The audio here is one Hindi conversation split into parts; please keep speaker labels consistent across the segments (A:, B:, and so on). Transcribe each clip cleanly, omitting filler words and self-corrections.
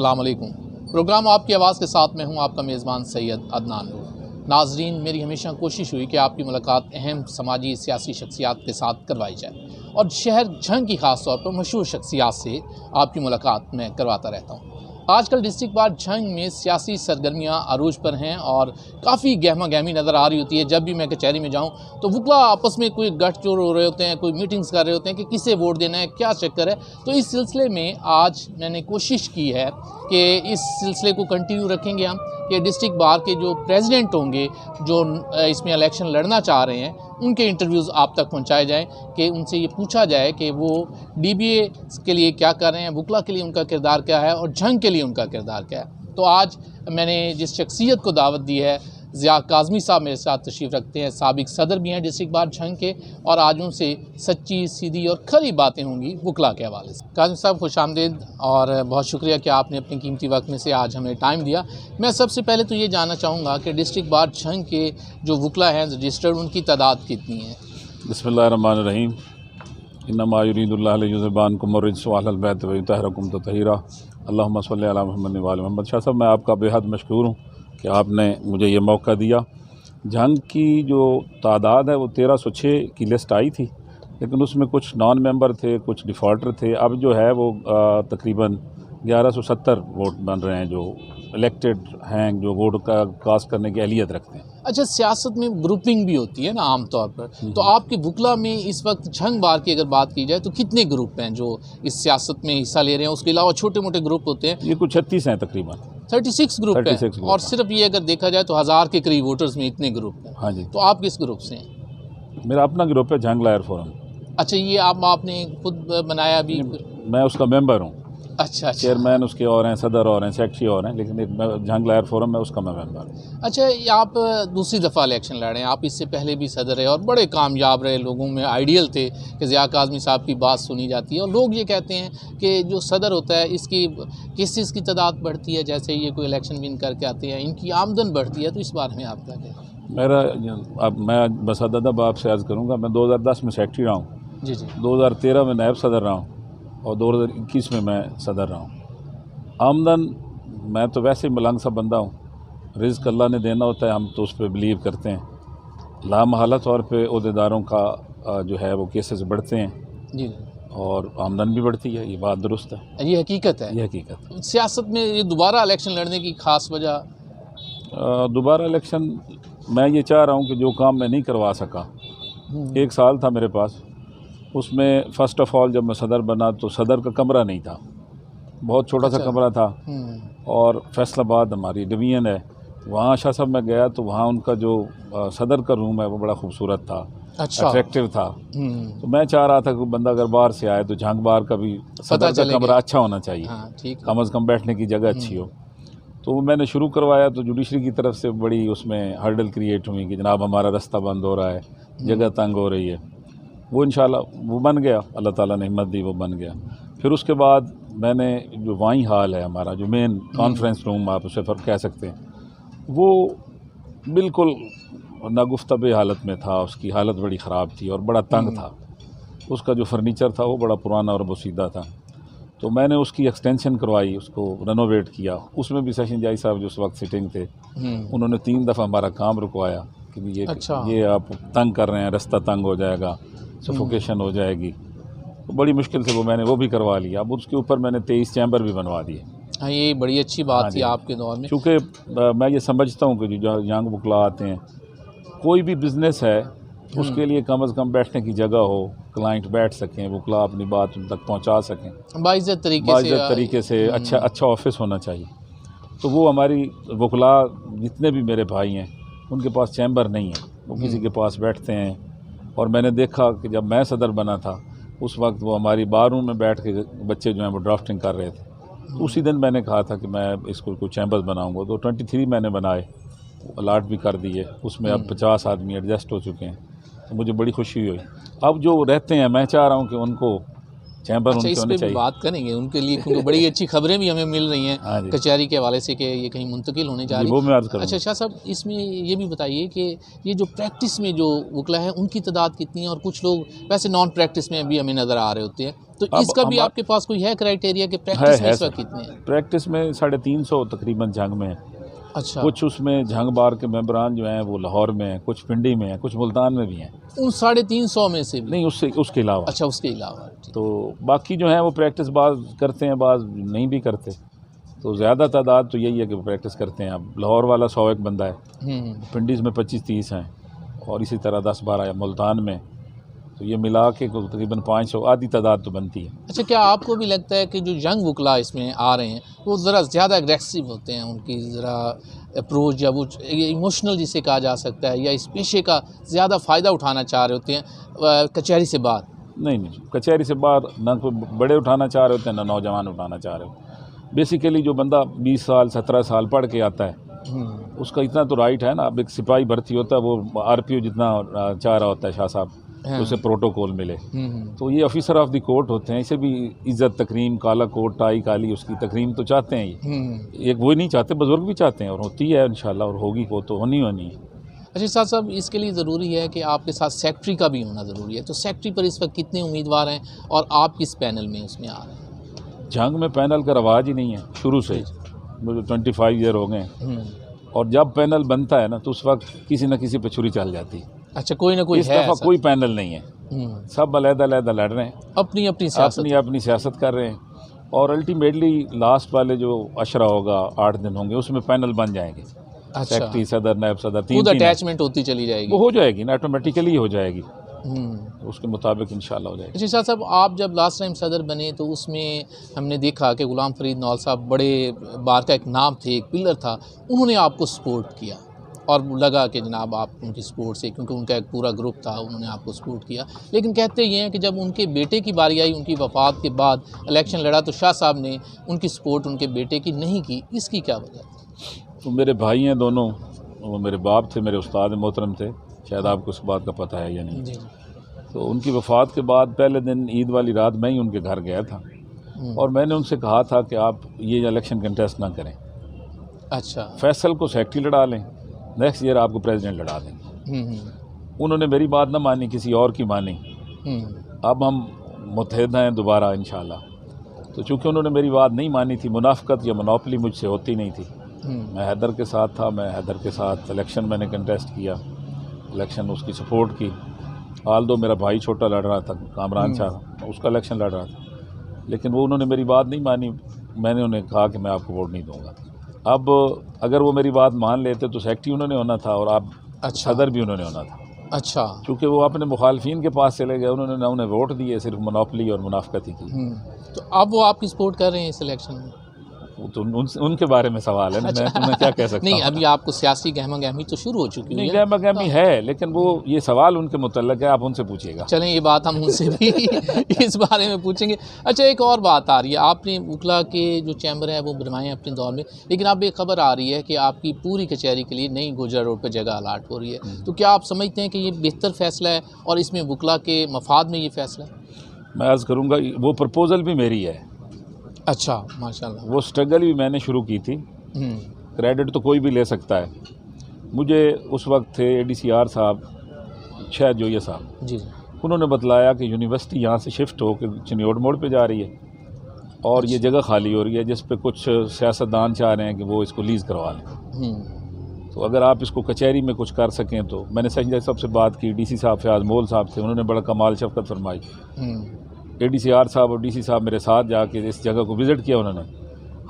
A: अस्सलाम वालेकुम। प्रोग्राम आपकी आवाज़ के साथ मैं हूं आपका मेज़बान सैयद अदनान। नाजरीन, मेरी हमेशा कोशिश हुई कि आपकी मुलाकात अहम समाजी सियासी शख्सियात के साथ करवाई जाए और शहर झंग की ख़ास तौर पर मशहूर शख्सियात से आपकी मुलाकात मैं करवाता रहता हूँ। आजकल डिस्ट्रिक्ट बार झंग में सियासी सरगर्मियाँ अरूज पर हैं और काफ़ी गहमा गहमी नज़र आ रही होती है। जब भी मैं कचहरी में जाऊँ तो वकला आपस में कोई गठजोड़ हो रहे होते हैं, कोई मीटिंग्स कर रहे होते हैं कि किसे वोट देना है, क्या चक्कर है। तो इस सिलसिले में आज मैंने कोशिश की है कि इस सिलसिले को कंटिन्यू रखेंगे हम कि डिस्ट्रिक्ट बार के जो प्रेसिडेंट होंगे, जो इसमें इलेक्शन लड़ना चाह रहे हैं, उनके इंटरव्यूज़ आप तक पहुंचाए जाएं कि उनसे ये पूछा जाए कि वो डीबीए के लिए क्या कर रहे हैं, वकला के लिए उनका किरदार क्या है और झंग के लिए उनका किरदार क्या है। तो आज मैंने जिस शख्सियत को दावत दी है, ज़िया काज़मी साहब मेरे साथ तशरीफ़ रखते हैं, साबिक सदर भी हैं डिस्ट्रिक्ट बार झंग के, और आज उनसे सच्ची सीधी और खरी बातें होंगी वकला के हवाले से। काज़मी साहब खुशामदीद और बहुत शुक्रिया कि आपने अपने कीमती वक्त में से आज हमें टाइम दिया। मैं सबसे पहले तो ये जानना चाहूँगा कि डिस्ट्रिक्ट बार झंग के जो वकला हैं रजिस्टर्ड, उनकी तादाद कितनी है?
B: बिस्मिल्लाहिर्रहमानिर्रहीम। इन्नमा युरीदुल्लाहु लियुज़हिबानकुम अर्रिज्स व अहलल बैत व युतहिरकुम तत्हीरा। अल्लाहुम्मा सल्लि अला मुहम्मद व आलि मुहम्मद। शाह साहब, मैं आपका बेहद मशकूर हूँ कि आपने मुझे ये मौका दिया। झंग की जो तादाद है वो 1306 की लिस्ट आई थी, लेकिन उसमें कुछ नॉन मेंबर थे, कुछ डिफ़ॉल्टर थे। अब जो है वो तकरीबन 1170 वोट बन रहे हैं जो इलेक्टेड हैं, जो वोट का कास्ट करने की अहलियत रखते हैं।
A: अच्छा, सियासत में ग्रुपिंग भी होती है ना आम तौर पर, तो आपके वकला में इस वक्त झंग बार की अगर बात की जाए तो कितने ग्रुप हैं जो इस सियासत में हिस्सा ले रहे हैं? उसके अलावा छोटे मोटे ग्रुप होते हैं?
B: ये कुछ 36 हैं तकरीबन।
A: 36 ग्रुप है,
B: 36
A: और सिर्फ ये अगर देखा जाए तो 1000 के करीब वोटर्स में इतने ग्रुप हैं।
B: हाँ जी।
A: तो आप किस ग्रुप से हैं?
B: मेरा अपना ग्रुप है झंग लायर फोरम।
A: अच्छा, ये आपने खुद बनाया अभी?
B: मैं उसका मेंबर हूँ।
A: अच्छा,
B: चेयरमैन उसके और हैं, सदर और हैं, सेक्रेटरी और हैं, लेकिन एक झंग लायर फोरम है, उसका मैं मेंबर।
A: अच्छा, ये आप दूसरी दफ़ा इलेक्शन लड़ रहे हैं। आप इससे पहले भी सदर रहे और बड़े कामयाब रहे, लोगों में आइडियल थे कि ज़िया काज़मी साहब की बात सुनी जाती है, और लोग ये कहते हैं कि जो सदर होता है इसकी केसेस की तादाद बढ़ती है, जैसे ये कोई इलेक्शन विन करके आते हैं, इनकी आमदन बढ़ती है। तो इस बारे में आप क्या कहें?
B: मैं बस अदब आपसे अर्ज़ करूँगा, मैं 2010 में सेक्रेटरी रहा हूँ
A: जी जी।
B: 2013 में नायब सदर रहा हूँ और 2021 में मैं सदर रहा हूँ। आमदन, मैं तो वैसे ही मलंग सा बंदा हूँ, रिज़्क़ अल्लाह ने देना होता है, हम तो उस पर बिलीव करते हैं। लामहला तौर पे ओहदेदारों का जो है वो केसेस बढ़ते हैं
A: जी,
B: और आमदन भी बढ़ती है, ये बात दुरुस्त है,
A: ये हकीकत है।
B: ये हकीकत है।
A: सियासत में ये दोबारा इलेक्शन लड़ने की ख़ास वजह?
B: दोबारा इलेक्शन मैं ये चाह रहा हूँ कि जो काम मैं नहीं करवा सका, 1 साल था मेरे पास, उसमें फ़र्स्ट ऑफ़ ऑल जब मैं सदर बना तो सदर का कमरा नहीं था, बहुत छोटा सा कमरा था। और फैसलाबाद हमारी डिवीज़न है, वहाँ शाह साहब मैं गया तो वहाँ उनका जो सदर का रूम है वो बड़ा खूबसूरत था,
A: अच्छा,
B: अट्रैक्टिव था। तो मैं चाह रहा था कि बंदा अगर बाहर से आए तो झंग बार का भी सदर का कमरा अच्छा होना चाहिए।
A: हाँ, ठीक,
B: कम अज़ कम बैठने की जगह अच्छी हो। तो वो मैंने शुरू करवाया तो जुडिशरी की तरफ से बड़ी उसमें हर्डल क्रिएट हुई कि जनाब हमारा रास्ता बंद हो रहा है, जगह तंग हो रही है। वो इंशाल्लाह वो बन गया, अल्लाह ताला ने हिम्मत दी, वो बन गया। फिर उसके बाद मैंने जो वाइन हॉल है हमारा, जो मेन कॉन्फ्रेंस रूम आप उसे कह सकते हैं, वो बिल्कुल नागुफ्तबे हालत में था, उसकी हालत बड़ी ख़राब थी और बड़ा तंग था। उसका जो फर्नीचर था वो बड़ा पुराना और बोसीदा था। तो मैंने उसकी एक्सटेंशन करवाई, उसको रेनोवेट किया। उसमें भी सेशन जज साहब जो उस वक्त सिटिंग थे, उन्होंने 3 दफ़ा हमारा काम रुकवाया कि ये
A: अच्छा,
B: ये आप तंग कर रहे हैं, रास्ता तंग हो जाएगा, सफोकेशन हो जाएगी। तो बड़ी मुश्किल से वो भी करवा लिया। अब उसके ऊपर मैंने 23 चैम्बर भी बनवा दिए।
A: हाँ, ये बड़ी अच्छी बात थी आपके दौर में।
B: चूँकि मैं ये समझता हूँ कि जो यंग वकला आते हैं, कोई भी बिज़नेस है उसके लिए कम अज़ कम बैठने की जगह हो, क्लाइंट बैठ सकें, वकला अपनी बात उन तक पहुँचा सकें
A: बाइज़्ज़त तरीके से।
B: अच्छा ऑफिस होना चाहिए। तो वो हमारी वकला जितने भी मेरे भाई हैं उनके पास चैम्बर नहीं है, वो किसी के पास बैठते हैं। और मैंने देखा कि जब मैं सदर बना था उस वक्त वो हमारी बार रूम में बैठ के बच्चे जो हैं वो ड्राफ्टिंग कर रहे थे। तो उसी दिन मैंने कहा था कि मैं इसको कुछ चैम्बर्स बनाऊंगा। तो 23 मैंने बनाए, अलाट भी कर दिए। उसमें अब 50 आदमी एडजस्ट हो चुके हैं, तो मुझे बड़ी खुशी हुई। अब जो रहते हैं, मैं चाह रहा हूँ कि उनको चैम्बर
A: अच्छा,
B: उनके
A: इस
B: होने
A: पे भी
B: चाहिए।
A: बात करेंगे उनके लिए, क्योंकि बड़ी अच्छी खबरें भी हमें मिल रही हैं
B: हाँ जी,
A: कचहरी के हवाले से कि ये कहीं मुंतकिल होने जा
B: जी
A: रही
B: वो मैं अर्ज़
A: अच्छा
B: करूँगा।
A: शाह साहब, इसमें ये भी बताइए कि ये जो प्रैक्टिस में जो वकला है उनकी तादाद कितनी है, और कुछ लोग वैसे नॉन प्रैक्टिस में भी हमें नज़र आ रहे होते हैं, तो
B: अब
A: इसका भी
B: हमा
A: आपके पास कोई है क्राइटेरिया कि प्रैक्टिस में
B: है
A: इस वक्त
B: सर,
A: कितने हैं?
B: प्रैक्टिस में 350 तकरीबन जंग में है।
A: अच्छा,
B: कुछ उसमें जंग बार के मेंबरान जो हैं वो लाहौर में हैं, कुछ पिंडी में हैं, कुछ मुल्तान में भी हैं।
A: उन 350 में से भी?
B: नहीं उसके अलावा
A: अच्छा, उसके अलावा, ठीक।
B: तो बाकी जो हैं वो प्रैक्टिस बाज़ करते हैं, बाज़ नहीं भी करते। तो ज़्यादा तादाद तो यही है कि वो प्रैक्टिस करते हैं। अब लाहौर वाला 101 बंदा है, पिंडीज़ में 25-30 हैं, और इसी तरह 10-12 मुल्तान में, तो ये मिला के तकरीबन 500 आधी तादाद तो बनती है।
A: अच्छा, क्या आपको भी लगता है कि जो यंग वकला इसमें आ रहे हैं वो ज़रा ज़्यादा एग्रेसिव होते हैं, उनकी ज़रा अप्रोच या वो इमोशनल जिसे कहा जा सकता है, या इस पेशे का ज़्यादा फ़ायदा उठाना चाह रहे होते हैं कचहरी से बाहर?
B: नहीं, कचहरी से बाहर ना कोई बड़े उठाना चाह रहे होते हैं, ना नौजवान उठाना चाह रहे हो। बेसिकली जो बंदा 20 साल 17 साल पढ़ के आता है, उसका इतना तो राइट है ना। अब एक सिपाही भर्ती होता है, वो आरपीओ जितना चाह रहा होता है शाह साहब,
A: हाँ।
B: तो उसे प्रोटोकॉल मिले। तो ये ऑफिसर ऑफ द कोर्ट होते हैं, इसे भी इज़्ज़त तकरीम, काला कोट टाई काली उसकी तकरीम तो चाहते हैं ये। एक वो नहीं चाहते, बुजुर्ग भी चाहते हैं, और होती है इंशाल्लाह, और होगी वो तो होनी है।
A: अच्छा शाह साहब, इसके लिए ज़रूरी है कि आपके साथ सेक्रेटरी का भी होना ज़रूरी है, तो सेक्रेटरी पर इस वक्त कितने उम्मीदवार हैं और आप किस पैनल में उसमें आ रहे हैं?
B: जंग में पैनल का रवाज ही नहीं है शुरू से ही। मुझे 25 ईयर हो गए, और जब पैनल बनता है ना तो उस वक्त किसी न किसी पे छुरी चल जाती है।
A: अच्छा, कोई ना कोई
B: इस
A: है
B: दफ़ा
A: ऐसा?
B: कोई पैनल नहीं है, सब अलग-अलग लड़ रहे हैं,
A: अपनी अपनी सियासत।
B: अपनी सियासत कर रहे हैं, और अल्टीमेटली लास्ट वाले जो अशरा होगा 8 दिन होंगे, उसमें पैनल बन जाएंगे।
A: अच्छा,
B: सेक्रेटरी, सदर, नायब सदर,
A: खुद
B: तीन
A: अटैचमेंट होती चली जाएगी।
B: वो हो जाएगी ना, ऑटोमेटिकली हो जाएगी,
A: हम्म।
B: उसके मुताबिक इंशाल्लाह हो जाएगी।
A: अच्छा शाह साहब, आप जब लास्ट टाइम सदर बने तो उसमें हमने देखा कि गुलाम फरीद नौल साहब बड़े बार का एक नाम थे, एक पिलर था, उन्होंने आपको सपोर्ट किया, और लगा कि जनाब आप उनकी सपोर्ट से, क्योंकि उनका एक पूरा ग्रुप था, उन्होंने आपको सपोर्ट किया। लेकिन कहते ये हैं कि जब उनके बेटे की बारी आई, उनकी वफ़ात के बाद इलेक्शन लड़ा, तो शाह साहब ने उनकी सपोर्ट उनके बेटे की नहीं की, इसकी क्या वजह?
B: तो मेरे भाई हैं दोनों, वो मेरे बाप थे, मेरे उस्ताद मोहतरम थे, शायद आपको इस बात का पता है या नहीं।
A: जी।
B: तो उनकी वफ़ात के बाद पहले दिन ईद वाली रात मैं ही उनके घर गया था, और मैंने उनसे कहा था कि आप ये इलेक्शन कंटेस्ट ना करें।
A: अच्छा।
B: फैसल को सेक्रेटरी लड़ा लें, नेक्स्ट ईयर आपको प्रेसिडेंट लड़ा देंगे। उन्होंने मेरी बात ना मानी, किसी और की मानी। अब हम मुत्तहिद हैं दोबारा इंशाल्लाह। तो चूँकि उन्होंने मेरी बात नहीं मानी थी, मुनाफ़कत या मोनोपली मुझसे होती नहीं थी। मैं हैदर के साथ था, मैं हैदर के साथ इलेक्शन मैंने कंटेस्ट किया, इलेक्शन उसकी सपोर्ट की। हाल दो मेरा भाई छोटा लड़ रहा था, कामरान शाह, उसका इलेक्शन लड़ रहा था, लेकिन वो उन्होंने मेरी बात नहीं मानी। मैंने उन्हें कहा कि मैं आपको वोट नहीं दूंगा। अब अगर वो मेरी बात मान लेते तो सेक्रेटरी उन्होंने होना था, और आप
A: अच्छा।
B: सदर भी उन्होंने होना था।
A: अच्छा।
B: चूँकि वो अपने मुखालफिन के पास चले गए, उन्होंने ना उन्हें वोट दिए, सिर्फ मोनोपली और मुनाफ़कत ही की।
A: तो अब वो आपकी सपोर्ट कर रहे हैं इस इलेक्शन में?
B: वो तो उनके बारे में सवाल है ना।
A: अच्छा।
B: मैं तुम्हें क्या कह सकता
A: नहीं,
B: हूँ।
A: अभी आपको सियासी गहमा गहमी तो शुरू हो चुकी
B: नहीं,
A: है।
B: गहमा गहमी है, लेकिन वो ये सवाल उनके मुतल्लक है, आप उनसे पूछिएगा।
A: चलें, ये बात हम उनसे भी इस बारे में पूछेंगे। अच्छा, एक और बात आ रही है, आपने वकला के जो चैम्बर है वो बनवाए हैं अपने दौर में, लेकिन अब एक खबर आ रही है कि आपकी पूरी कचहरी के लिए नई गुजर रोड पर जगह अलाट हो रही है, तो क्या आप समझते हैं कि ये बेहतर फ़ैसला है और इसमें वकला के मफाद में ये फ़ैसला है?
B: मैं अर्ज़ करूँगा, वो प्रपोज़ल भी मेरी है।
A: अच्छा, माशाल्लाह।
B: वो स्ट्रगल भी मैंने शुरू की थी, क्रेडिट तो कोई भी ले सकता है। मुझे उस वक्त थे ADCR साहब, शायद जोया साहब,
A: जी।
B: उन्होंने बतलाया कि यूनिवर्सिटी यहाँ से शिफ्ट होकर चिन्योड मोड़ पे जा रही है, और ये जगह खाली हो रही है, जिस पे कुछ सियासतदान चाह रहे हैं कि वो इसको लीज़ करवा लें। तो अगर आप इसको कचहरी में कुछ कर सकें तो। मैंने सही साहब से बात की, DC साहब फयाज मोल साहब थे, उन्होंने बड़ा कमाल शफ़क़त फरमाई। ADCR साहब और DC साहब मेरे साथ जाके इस जगह को विज़िट किया उन्होंने।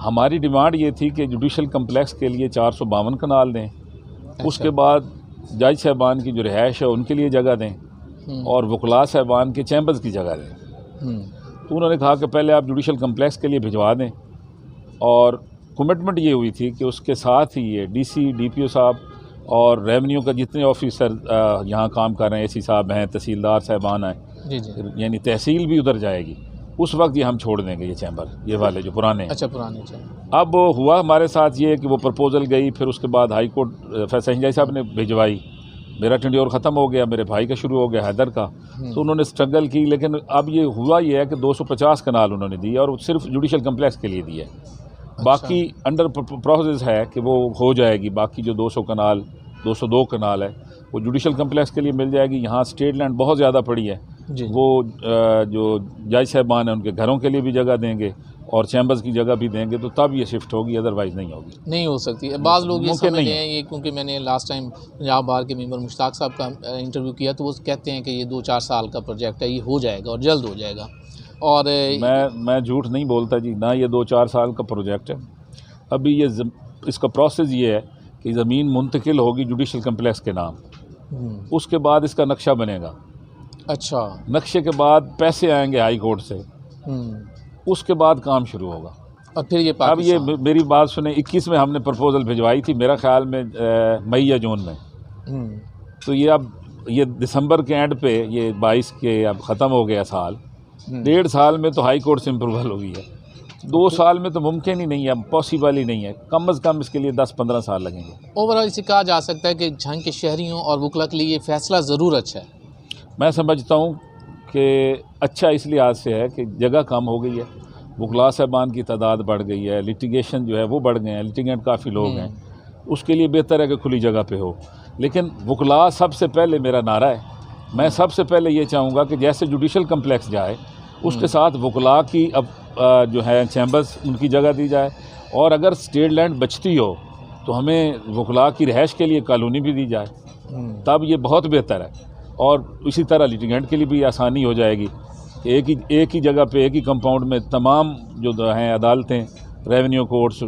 B: हमारी डिमांड ये थी कि जुडिशल कम्प्लेक्स के लिए 452 कनाल दें। अच्छा। उसके बाद जज साहबान की जो रिहाइश है उनके लिए जगह दें, और वकला साहबान के चैम्बर्स की जगह दें। तो उन्होंने कहा कि पहले आप जुडिशल कम्प्लेक्स के लिए भिजवा दें, और कमिटमेंट ये हुई थी कि उसके साथ ही ये DC DPO साहब और रेवेन्यू का जितने ऑफिसर यहाँ काम कर रहे हैं, AC साहब हैं, तहसीलदार साहबान हैं, यानी तहसील भी उधर जाएगी। उस वक्त ये हम छोड़ देंगे ये चैम्बर, ये वाले जो पुराने।
A: अच्छा, पुराने चैम्बर।
B: अब हुआ हमारे साथ ये कि वो प्रपोज़ल गई, फिर उसके बाद हाई कोर्ट फैसला साहब ने भिजवाई, मेरा टेन्योर ख़त्म हो गया, मेरे भाई का शुरू हो गया, हैदर का। तो उन्होंने स्ट्रगल की, लेकिन अब ये हुआ ये है कि 250 कनाल उन्होंने दिए और सिर्फ जुडिशल कम्प्लेक्स के लिए दिए। बाकी अंडर प्रोसेस है कि वो हो जाएगी। बाकी जो 200 कनाल 202 कनाल है वो जुडिशल कम्प्लेक्स के लिए मिल जाएगी। यहाँ स्टेट लैंड बहुत ज़्यादा पड़ी है, वो जो जज साहबान हैं उनके घरों के लिए भी जगह देंगे और चैम्बर्स की जगह भी देंगे, तो तब ये शिफ्ट होगी, अदरवाइज़ नहीं होगी,
A: नहीं हो सकती। बाज़ लोग ये समझ रहे हैं ये, क्योंकि मैंने लास्ट टाइम पंजाब बार के मेंबर मुश्ताक साहब का इंटरव्यू किया तो वो कहते हैं कि ये 2-4 साल का प्रोजेक्ट है, ये हो जाएगा और जल्द हो जाएगा। और
B: मैं झूठ नहीं बोलता जी, ना ये 2-4 साल का प्रोजेक्ट है। अभी ये इसका प्रोसेस ये है कि ज़मीन मुंतकिल होगी जुडिशल कम्प्लेक्स के नाम, उसके बाद इसका नक्शा बनेगा।
A: अच्छा,
B: नक्शे के बाद पैसे आएंगे हाई कोर्ट से, उसके बाद काम शुरू होगा।
A: और फिर ये
B: अब ये मेरी बात सुने, 21 में हमने प्रपोजल भिजवाई थी, मेरा ख्याल में मई या जून में। तो ये अब ये दिसंबर के एंड पे, ये 22 के अब ख़त्म हो गया साल, 1.5 साल में तो हाई कोर्ट से अप्रूवल हो गई है। 2 साल में तो मुमकिन ही नहीं है, पॉसिबल ही नहीं है। कम अज़ कम इसके लिए 10-15 साल लगेंगे।
A: ओवरऑल इसे कहा जा सकता है कि झंग के शहरियों और वकला के लिए ये फ़ैसला ज़रूर अच्छा है।
B: मैं समझता हूँ कि अच्छा इस लिहाज से है कि जगह कम हो गई है, वकला साहबान की तादाद बढ़ गई है, लिटिगेशन जो है वो बढ़ गए हैं, लिटिगेंट काफ़ी लोग हैं, उसके लिए बेहतर है कि खुली जगह पे हो। लेकिन वकला सबसे पहले मेरा नारा है, मैं सबसे पहले ये चाहूँगा कि जैसे जुडिशल कम्प्लेक्स जाए उसके साथ वकला की अब जो है चैम्बर्स उनकी जगह दी जाए, और अगर स्टेट लैंड बचती हो तो हमें वकला की रिहाइश के लिए कॉलोनी भी दी जाए, तब ये बहुत बेहतर है। और इसी तरह लिटिगेंट के लिए भी आसानी हो जाएगी। एक ही जगह पे, एक ही कंपाउंड में तमाम जो हैं अदालतें, रेवेन्यू कोर्ट्स,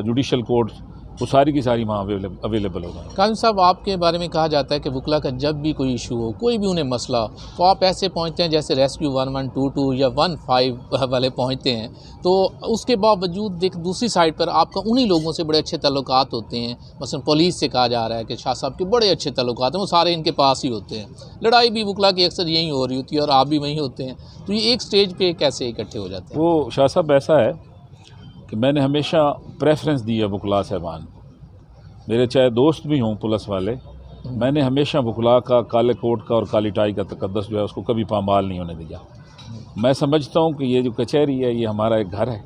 B: जुडिशल कोर्ट्स, वो सारी की सारी वहाँ अवेलेबल होगा।
A: काज़ी साहब, आपके बारे में कहा जाता है कि वकला का जब भी कोई इशू हो, कोई भी उन्हें मसला, तो आप ऐसे पहुँचते हैं जैसे रेस्क्यू 1122 या 15 वाले पहुँचते हैं, तो उसके बावजूद एक दूसरी साइड पर आपका उन्हीं लोगों से बड़े अच्छे ताल्लुकात होते हैं। मसलन पुलिस से कहा जा रहा है कि शाह साहब के बड़े अच्छे ताल्लुकात हैं, वो सारे इनके पास ही होते हैं। लड़ाई भी वकला की अक्सर यहीं हो रही होती है और आप भी वहीं होते हैं, तो ये एक स्टेज पे कैसे इकट्ठे हो जाते हैं?
B: वो शाह साहब ऐसा है कि मैंने हमेशा प्रेफरेंस दी है वकला साहबान, मेरे चाहे दोस्त भी हों पुलिस वाले, मैंने हमेशा वकला का, काले कोट का और काली टाई का तकद्दस जो है उसको कभी पामाल नहीं होने दिया। मैं समझता हूँ कि ये जो कचहरी है ये हमारा एक घर है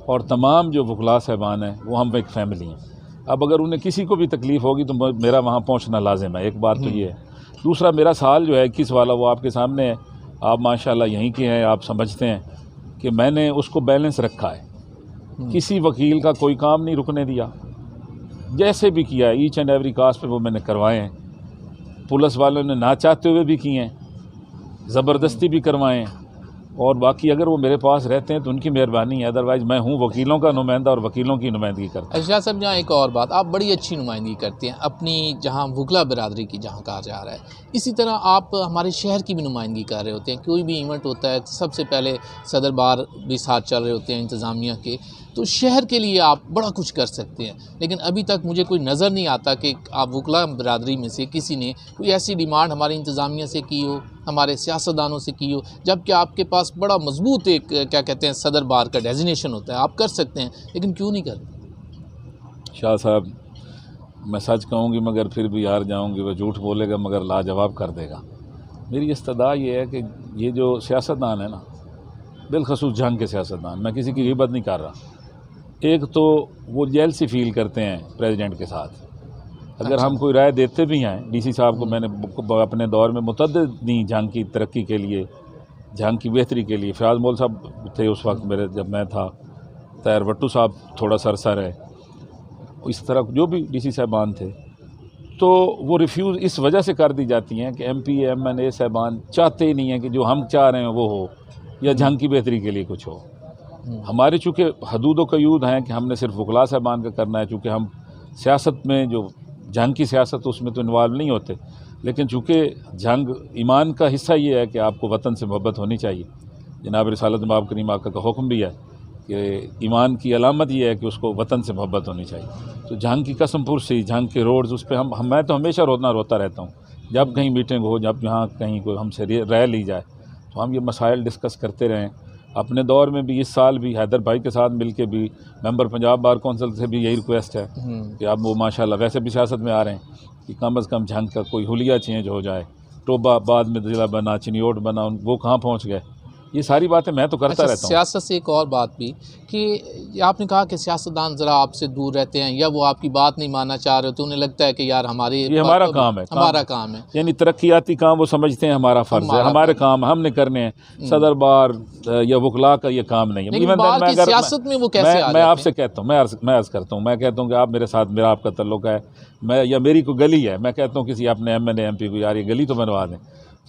B: और तमाम जो वकला साहबान हैं वो हम एक फ़ैमिली हैं। अब अगर उन्हें किसी को भी तकलीफ़ होगी तो मेरा वहाँ पहुँचना लाजिम है। एक बात तो ये है। दूसरा, मेरा साल जो है 21 वाला वो आपके सामने है, आप माशाल्लाह यहीं के हैं, आप समझते हैं कि मैंने उसको बैलेंस रखा है। किसी वकील का कोई काम नहीं रुकने दिया, जैसे भी किया है ईच एंड एवरी कास्ट पे वो मैंने करवाए हैं। पुलिस वालों ने ना चाहते हुए भी किए हैं, ज़बरदस्ती भी करवाए हैं, और बाकी अगर वो मेरे पास रहते हैं तो उनकी मेहरबानी है, अदरवाइज़ मैं हूँ वकीलों का नुमाइंदा और वकीलों की नुमाइंदगी करता हूँ।
A: अच्छा साहब, जहाँ एक और बात, आप बड़ी अच्छी नुमाइंदगी करते हैं अपनी, जहाँ वकला बिरादरी की जहाँ कहा जा रहा है, इसी तरह आप हमारे शहर की भी नुमाइंदगी कर रहे होते हैं। कोई भी इवेंट होता है सबसे पहले सदर बार भी साथ चल रहे होते हैं इंतज़ामिया के, तो शहर के लिए आप बड़ा कुछ कर सकते हैं। लेकिन अभी तक मुझे कोई नज़र नहीं आता कि आप वकला बिरादरी में से किसी ने कोई ऐसी डिमांड हमारी इंतज़ामिया से की हो, हमारे सियासतदानों से की हो, जबकि आपके पास बड़ा मजबूत एक क्या कहते हैं सदर बार का डेजिग्नेशन होता है, आप कर सकते हैं, लेकिन क्यों नहीं करते?
B: शाह साहब, मैं सच कहूँगी मगर फिर भी हार जाऊँगी, वह झूठ बोलेगा मगर लाजवाब कर देगा। मेरी इस्तदा ये है कि ये जो सियासतदान है ना, बिलखसूस जंग के सियासतदान, मैं किसी की ग़ीबत नहीं कर रहा, एक तो वो जेलसी फील करते हैं प्रेसिडेंट के साथ। अगर हम कोई राय देते भी हैं, डीसी साहब को मैंने अपने दौर में मुतअद्दिद दी जंग की तरक्की के लिए, जंग की बेहतरी के लिए। फ़याज़ मौल साहब थे उस वक्त मेरे, जब मैं था, तैर भट्टू साहब थोड़ा सरसर है, इस तरह जो भी डीसी साहबान थे, तो वो रिफ्यूज़ इस वजह से कर दी जाती हैं कि MP MNA साहबान चाहते ही नहीं हैं कि जो हम चाह रहे हैं वो हो, या जंग की बेहतरी के लिए कुछ हो। हमारे चूँकि हदूद व क़यूद हैं कि हमने सिर्फ वकला साहबान का करना है, चूँकि हम सियासत में जो जंग की सियासत उसमें तो इन्वॉल्व नहीं होते, लेकिन चूँकि जंग ईमान का हिस्सा ये है कि आपको वतन से मोहब्बत होनी चाहिए। जनाब रिसालत बाब करीम आका का हुक्म भी है कि ईमान की अलामत ये है कि उसको वतन से मोहब्बत होनी चाहिए। तो जंग की कसम पुरसी, जंग के रोड्स, उस पर मैं तो हमेशा रोता रहता हूँ। जब कहीं मीटिंग हो, जब यहाँ कहीं कोई हमसे राय ली जाए, तो हम ये मसाइल डिस्कस करते रहें। अपने दौर में भी, इस साल भी हैदर भाई के साथ मिलके भी, मेंबर पंजाब बार कौंसिल से भी यही रिक्वेस्ट है कि अब वो माशाल्लाह वैसे भी सियासत में आ रहे हैं कि कम अज़ कम झंग का कोई हुलिया चेंज हो जाए। टोबा बाद में ज़िला बना, चिन्योट बना, वो कहाँ पहुँच गए। ये सारी बातें मैं तो करता रहता हूँ।
A: सियासत से एक और बात भी कि आपने कहा कि सियासतदान ज़रा आपसे दूर रहते हैं या वो आपकी बात नहीं मानना चाह रहे, तो उन्हें लगता है कि यार ये
B: हमारा काम है,
A: हमारा काम है,
B: यानी तरक्याती काम वो समझते हैं हमारा फ़र्ज़ है, हमारे काम हमने करने हैं। सदर बार या वकला का ये काम नहीं है।
A: लेकिन बाहर की सियासत में वो कैसे आ
B: मैं आपसे कहता हूँ, मैं अर्ज़ करता हूँ, मैं कहता हूँ कि आप मेरे साथ, मेरा आपका तल्लुक़ है, मैं या मेरी कोई गली है, मैं कहता हूँ किसी अपने MNA MP को यार ये गली तो बनवा दें,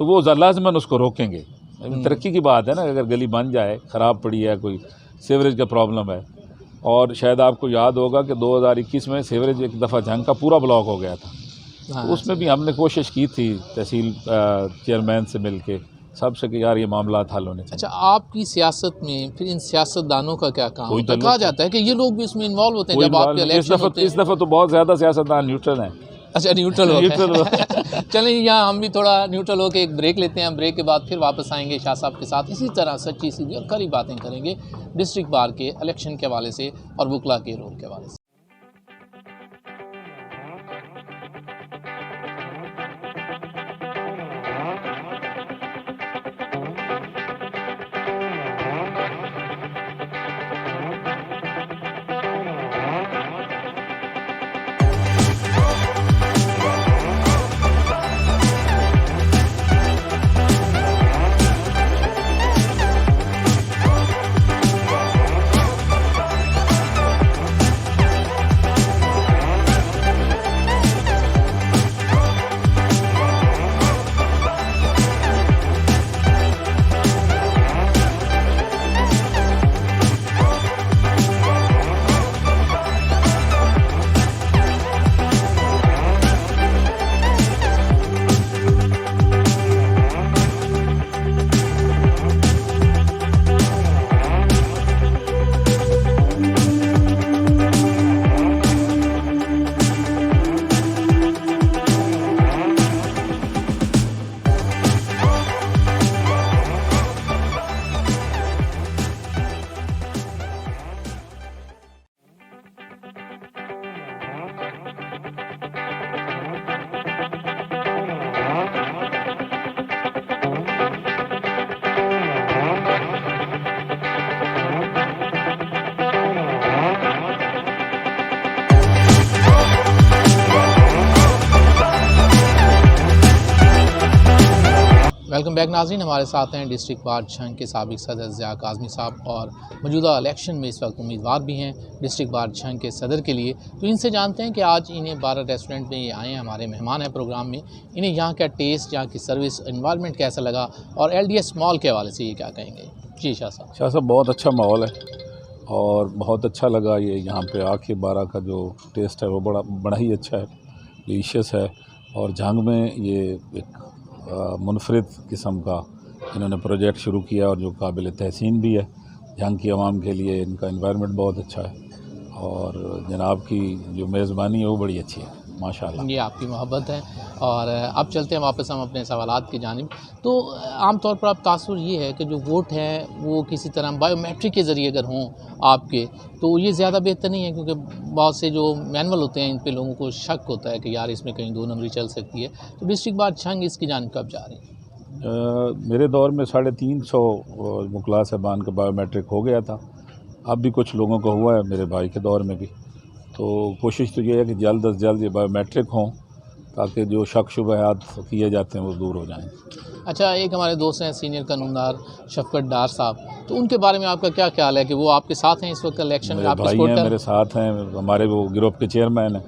B: तो वो लाज़िमन उसको रोकेंगे। तरक्की की बात है ना, अगर गली बन जाए, ख़राब पड़ी है, कोई सीवरेज का प्रॉब्लम है, और शायद आपको याद होगा कि 2021 में सीवरेज एक दफ़ा झंग का पूरा ब्लॉक हो गया था। तो उसमें भी हमने कोशिश की थी तहसील चेयरमैन से मिलके सबसे कि यार ये मामला हल होने चाहिए।
A: अच्छा, आपकी सियासत में फिर इन सियासतदानों का क्या काम होता है? कहा जाता है कि ये लोग भी इसमें इन्वॉल्व होते हैं जब आपके इलेक्शन होते हैं।
B: इस दफ़ा तो बहुत ज़्यादा सियासतदान न्यूट्रल हैं।
A: अच्छा, न्यूट्रल हो गए। चलें, यहाँ हम भी थोड़ा न्यूट्रल होकर एक ब्रेक लेते हैं। ब्रेक के बाद फिर वापस आएंगे शाह साहब के साथ, इसी तरह सच्ची सीधी और कड़ी बातें करेंगे डिस्ट्रिक्ट बार के इलेक्शन के हवाले से और वकला के रोल के हवाले से। वेलकम बैक नाज़रीन, हमारे साथ हैं डिस्ट्रिक्ट बार झंग के साबिक़ सदर ज़िया काज़मी साहब और मौजूदा इलेक्शन में इस वक्त उम्मीदवार भी हैं डिस्ट्रिक्ट बार झंग के सदर के लिए। तो इनसे जानते हैं कि आज इन्हें 12 रेस्टोरेंट में ये आए हैं, हमारे मेहमान हैं प्रोग्राम में। इन्हें यहाँ का टेस्ट, यहाँ की सर्विस, एनवायरनमेंट कैसा लगा और LDS मॉल के हवाले से ये क्या कहेंगे। जी शाह साहब।
B: बहुत अच्छा माहौल है और बहुत अच्छा लगा ये यहाँ पे आके। 12 का जो टेस्ट है वो बड़ा ही अच्छा है, डिलीशियस है। और झंग में ये एक मुनफरिद किस्म का इन्होंने प्रोजेक्ट शुरू किया और जो काबिल तहसीन भी है झंग की आवाम के लिए। इनका एनवायरनमेंट बहुत अच्छा है और जनाब की जो मेज़बानी है वो बड़ी अच्छी है, माशाल्लाह।
A: ये आपकी मोहब्बत है। और अब चलते हैं वापस हम अपने सवालात की जानिब। तो आमतौर पर अब तासुर ये है कि जो वोट है वो किसी तरह बायोमेट्रिक के ज़रिए अगर हों आपके, तो ये ज़्यादा बेहतर नहीं है, क्योंकि बहुत से जो मैनुअल होते हैं इन पे लोगों को शक होता है कि यार इसमें कहीं 2 नंबरी चल सकती है। तो डिस्ट्रिक्ट बार झंग इसकी जानिब कब जा रही है?
B: मेरे दौर में 350 वकला साहबान का बायोमेट्रिक हो गया था। अब भी कुछ लोगों को हुआ है, मेरे भाई के दौर में भी। तो कोशिश तो ये है कि जल्द अज जल्द ये बायोमेट्रिक हों ताकि जो शक शुबहात किए जाते हैं वो दूर हो जाएं।
A: अच्छा, एक हमारे दोस्त हैं सीनियर कानूनदार शफकत डार साहब, तो उनके बारे में आपका क्या ख्याल है कि वो आपके साथ हैं इस वक्त इलेक्शन में?
B: आपके भाई हैं, मेरे साथ हैं, हमारे वो ग्रुप के चेयरमैन हैं,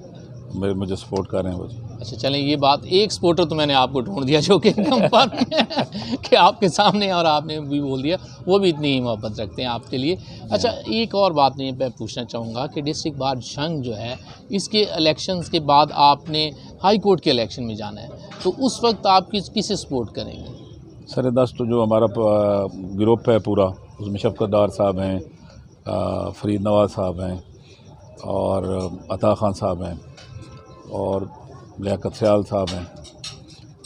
B: मुझे सपोर्ट कर रहे हैं वो जी।
A: अच्छा, चलें, ये बात एक सपोर्टर तो मैंने आपको ढूंढ दिया जो कि कंफर्म कि आपके सामने, और आपने भी बोल दिया वो भी इतनी ही मोहब्बत रखते हैं आपके लिए। अच्छा, एक और बात नहीं मैं पूछना चाहूँगा कि डिस्ट्रिक्ट बार झंग जो है इसके इलेक्शंस के बाद आपने हाई कोर्ट के इलेक्शन में जाना है, तो उस वक्त आप किसे सपोर्ट करेंगे?
B: सर दस तो जो हमारा ग्रुप है पूरा, उसमें शफकत डार साहब हैं, फरीद नवाज साहब हैं और अता खान साहब हैं और लियाकत सयाल साहब हैं,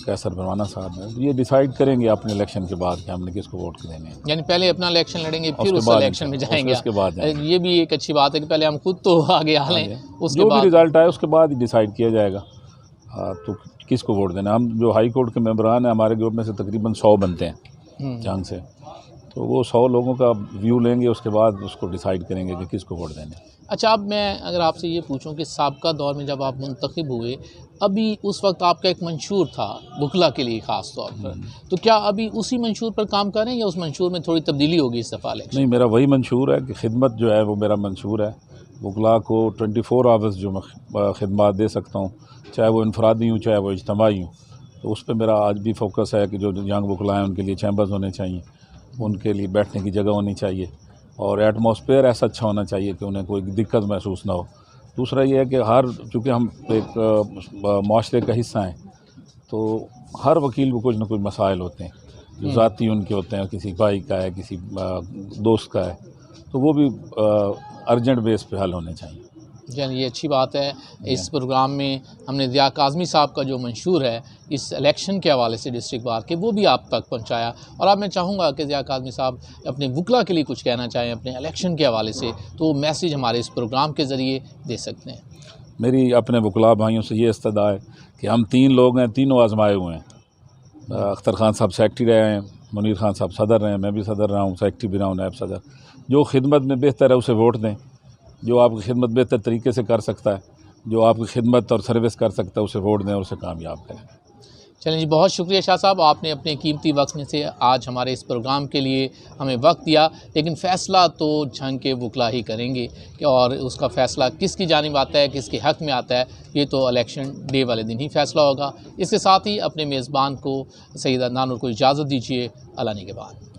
B: कैसर परवाना साहब हैं। ये डिसाइड करेंगे अपने इलेक्शन के बाद कि हमने किसको वोट देने हैं।
A: यानी पहले अपना इलेक्शन लड़ेंगे फिर उस इलेक्शन में जाएंगे,
B: उसके बाद
A: ये भी एक अच्छी बात है कि पहले हम खुद तो आगे आ लें, उसके
B: जो
A: बाद
B: भी रिज़ल्ट आए उसके बाद ही डिसाइड किया जाएगा। तो किसको वोट देना। हम जो हाई कोर्ट के मेंबरान हैं हमारे ग्रुप में से तकरीबन 100 बनते हैं जंग से, तो वो 100 लोगों का व्यू लेंगे, उसके बाद उसको डिसाइड करेंगे कि किसको वोट देने।
A: अच्छा, अब मैं अगर आपसे ये पूछूं कि साबका दौर में जब आप मुंतखब हुए, अभी उस वक्त आपका एक मंशूर था बुकला के लिए ख़ास तौर पर, तो क्या अभी उसी मंशूर पर काम करें या उस मंशूर में थोड़ी तब्दीली होगी इस दफ़ा इलेक्शन?
B: नहीं, मेरा वही मंशूर है कि खिदमत जो है वो मेरा मंशूर है। बुकला को 24 आवर्स जो मैं खिदमत दे सकता हूँ, चाहे वो इनफरादी हूँ चाहे वो इज्तमाही हूँ, तो उस पर मेरा आज भी फोकस है कि जो यंग बुकला हैं उनके लिए चैम्बर्स होने चाहिए, उनके लिए बैठने की जगह होनी चाहिए और एटमॉस्फेयर ऐसा अच्छा होना चाहिए कि उन्हें कोई दिक्कत महसूस ना हो। दूसरा ये है कि चूँकि हम एक माशरे का हिस्सा हैं, तो हर वकील को कुछ ना कुछ मसाइल होते हैं जो ज़ाती उनके होते हैं, किसी भाई का है, किसी दोस्त का है, तो वो भी अर्जेंट बेस पे हल होने चाहिए।
A: यानी ये अच्छी बात है। इस प्रोग्राम में हमने ज़िया काज़मी साहब का जो मंशूर है इस इलेक्शन के हवाले से डिस्ट्रिक्ट बार के, वो भी आप तक पहुंचाया, और अब मैं चाहूँगा कि ज़िया काज़मी साहब अपने वकला के लिए कुछ कहना चाहें अपने इलेक्शन के हवाले से, तो मैसेज हमारे इस प्रोग्राम के ज़रिए दे सकते हैं।
B: मेरी अपने वकला भाइयों से ये इस्तदा है कि हम 3 लोग हैं, तीनों आजमाए हुए हैं। अख्तर खान साहब सेक्रेटरी रहे हैं, मुनीर खान साहब सदर रहे हैं, मैं भी सदर रहा हूँ, सेक्रेटरी भी रहा हूँ, नायब सदर। जो खिदमत में बेहतर है उसे वोट दें, जो आपकी खिदमत बेहतर तरीके से कर सकता है, जो आपकी खिदमत और सर्विस कर सकता है, उसे वोट दें और उसे कामयाब करें।
A: चलें जी, बहुत शुक्रिया शाह साहब, आपने अपने कीमती वक्त में से आज हमारे इस प्रोग्राम के लिए हमें वक्त दिया, लेकिन फ़ैसला तो झंग के वकला ही करेंगे कि और उसका फ़ैसला किसकी जानिब आता है, किसके हक़ में आता है, ये तो इलेक्शन डे वाले दिन ही फ़ैसला होगा। इसके साथ ही अपने मेज़बान को सैयद अदनान नूर को इजाज़त दीजिए। अल्लाह ने के बाद।